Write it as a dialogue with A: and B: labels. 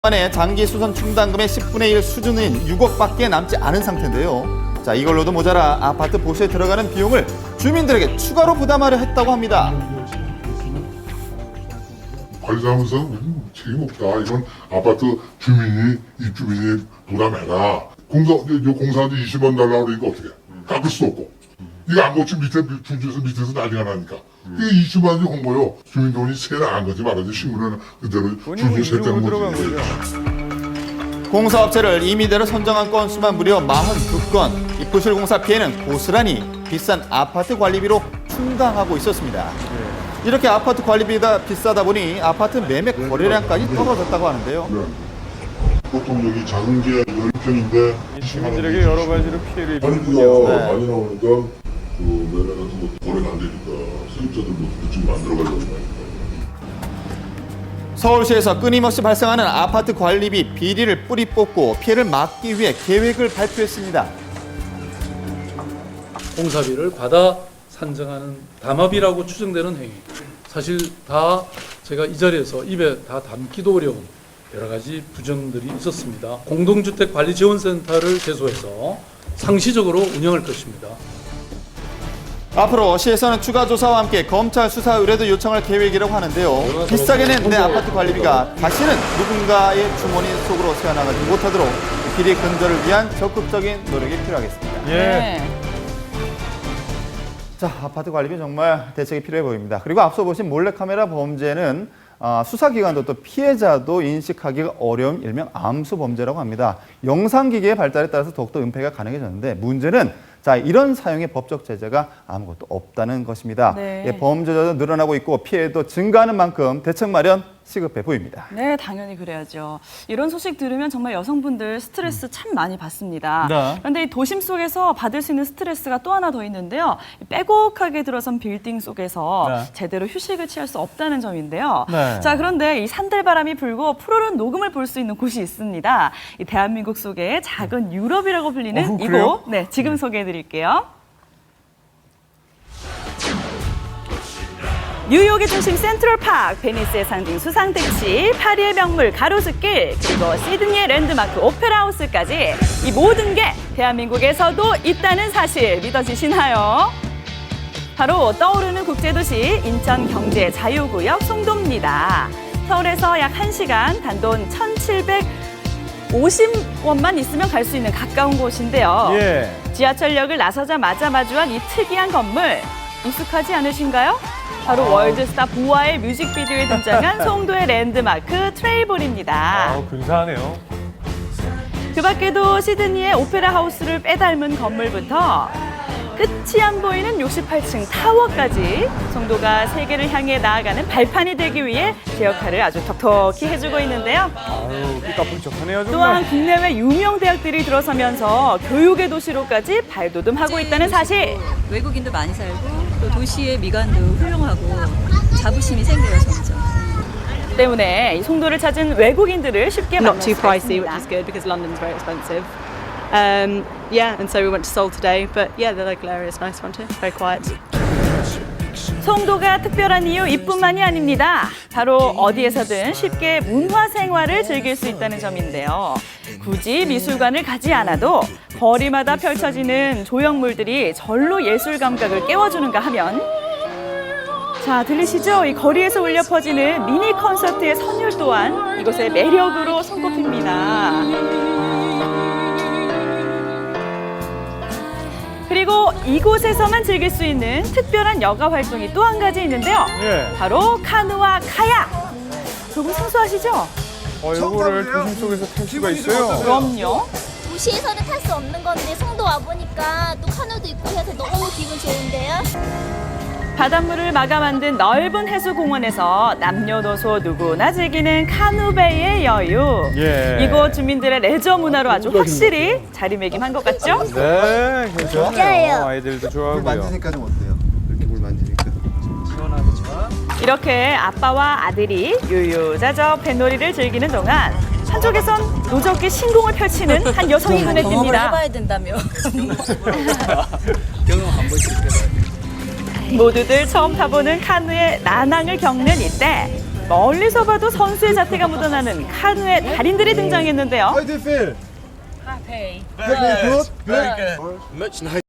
A: 안에 장기 수선 충당금의 10분의 1 수준인 6억밖에 남지 않은 상태인데요. 자, 이걸로도 모자라 아파트 보수에 들어가는 비용을 주민들에게 추가로 부담하려 했다고 합니다.
B: 관리사무소는 책임 없다. 이건 아파트 주민이 입주민이 부담해라. 공사한테 20원 달라고 그러니까 어떻게 해? 깎을 수도 없고. 이거 안 고치면 밑에서 난리가 나니까. 이게 20만 원이 홍보요. 주민 돈이 새 나간 거지 말하지. 신문에는 그대로 주민 셌다는 거지.
A: 공사업체를 임의대로 선정한 건수만 무려 42건. 이 부실공사 피해는 고스란히 비싼 아파트 관리비로 충당하고 있었습니다. 이렇게 아파트 관리비가 비싸다 보니 아파트 매매 거래량까지 떨어졌다고 하는데요.
B: 네. 보통 여기 작은 게 10평인데
C: 주민들에게 여러 가지로 피해를
B: 관리비가
C: 입는군요.
B: 많이 나오니까 그 매매 같은 것도 거래가 안 되니까 세입자들도 대충 만들어가려고 하니까.
A: 서울시에서 끊임없이 발생하는 아파트 관리비 비리를 뿌리 뽑고 피해를 막기 위해 계획을 발표했습니다.
D: 공사비를 받아 산정하는 담합이라고 추정되는 행위. 사실 다 제가 이 자리에서 입에 다 담기도 어려운 여러 가지 부정들이 있었습니다. 공동주택관리지원센터를 개소해서 상시적으로 운영할 것입니다.
A: 앞으로 시에서는 추가 조사와 함께 검찰 수사 의뢰도 요청할 계획이라고 하는데요. 비싸게 낸 내 아파트 관리비가 다시는 누군가의 주머니 속으로 새어나가지 못하도록 비리 근절을 위한 적극적인 노력이 필요하겠습니다.
C: 예.
A: 자, 아파트 관리비 정말 대책이 필요해 보입니다. 그리고 앞서 보신 몰래카메라 범죄는 수사기관도 또 피해자도 인식하기가 어려운 일명 암수 범죄라고 합니다. 영상기기의 발달에 따라서 더욱더 은폐가 가능해졌는데 문제는 자, 이런 사용의 법적 제재가 아무것도 없다는 것입니다.
E: 네.
A: 예, 범죄자도 늘어나고 있고 피해도 증가하는 만큼 대책 마련 시급해 보입니다.
E: 네, 당연히 그래야죠. 이런 소식 들으면 정말 여성분들 스트레스 참 많이 받습니다.
A: 네.
E: 그런데 이 도심 속에서 받을 수 있는 스트레스가 또 하나 더 있는데요. 빼곡하게 들어선 빌딩 속에서
A: 네.
E: 제대로 휴식을 취할 수 없다는 점인데요.
A: 네.
E: 자, 그런데 이 산들바람이 불고 푸르른 녹음을 볼 수 있는 곳이 있습니다. 이 대한민국 속의 작은 유럽이라고 불리는
C: 그래요?
E: 이곳. 네, 지금 소개해드릴게요. 뉴욕의 중심 센트럴파크, 베니스의 상징 수상택지, 파리의 명물 가로수길, 그리고 시드니의 랜드마크 오페라하우스까지 이 모든 게 대한민국에서도 있다는 사실 믿어지시나요? 바로 떠오르는 국제도시 인천경제자유구역 송도입니다. 서울에서 약 1시간, 단돈 1,750원만 있으면 갈 수 있는 가까운 곳인데요.
C: 예.
E: 지하철역을 나서자마자 마주한 이 특이한 건물, 익숙하지 않으신가요? 바로 월드스타 보아의 뮤직비디오에 등장한 송도의 랜드마크 트레이볼입니다.
C: 근사하네요.
E: 그 밖에도 시드니의 오페라 하우스를 빼닮은 건물부터 끝이 안 보이는 68층 타워까지 송도가 세계를 향해 나아가는 발판이 되기 위해 제 역할을 아주 톡톡히 해주고 있는데요.
C: 아유, 삐까뻔쩍하네요, 정말.
E: 또한 국내외 유명 대학들이 들어서면서 교육의 도시로까지 발돋움하고 있다는 사실.
F: 외국인도 많이 살고 또 도시의 미관도 훌륭하고 자부심이 생겨요, 점점.
E: 때문에 이 송도를 찾은 외국인들을 쉽게 만날
G: Not too
E: 수가
G: pricey,
E: 있습니다.
G: which is good because London's very expensive. Yeah, and so we went to Seoul today, but yeah, the local area is a nice one too. Very quiet.
E: 송도가 특별한 이유 이뿐만이 아닙니다. 바로 어디에서든 쉽게 문화 생활을 즐길 수 있다는 점인데요. 굳이 미술관을 가지 않아도 거리마다 펼쳐지는 조형물들이 절로 예술 감각을 깨워주는가 하면 자, 들리시죠? 이 거리에서 울려 퍼지는 미니 콘서트의 선율 또한 이곳의 매력으로 손꼽힙니다. 그리고 이곳에서만 즐길 수 있는 특별한 여가 활동이 또 한 가지 있는데요.
C: 예.
E: 바로 카누와 카약. 조금 생소하시죠?
C: 이거를 도심 속에서 탈 수가 있어요.
E: 그럼요.
H: 도시에서는 탈 수 없는 건데 송도 와보니까 또 카누도 있고 해서 너무 기분 좋은데요.
E: 바닷물을 막아 만든 넓은 해수공원에서 남녀노소 누구나 즐기는 카누베이의 여유.
C: 예.
E: 이곳 주민들의 레저 문화로 아주 확실히 자리매김한 것 같죠?
C: 네, 괜찮아요.
H: 진짜예요.
C: 아이들도 좋아하고요.
I: 좀 어때요? 이렇게 물 만지니까.
E: 이렇게 아빠와 아들이 유유자적 뱃놀이를 즐기는 동안 한쪽에선 노젓기 신공을 펼치는 한 여성이 눈에
F: 경험을
E: 띕니다.
F: 해봐야 된다며.
E: 모두들 처음 타보는 카누의 난항을 겪는 이때 멀리서 봐도 선수의 자태가 묻어나는 카누의 달인들이 등장했는데요.
I: How do you feel?
J: Happy.
I: Good? Good?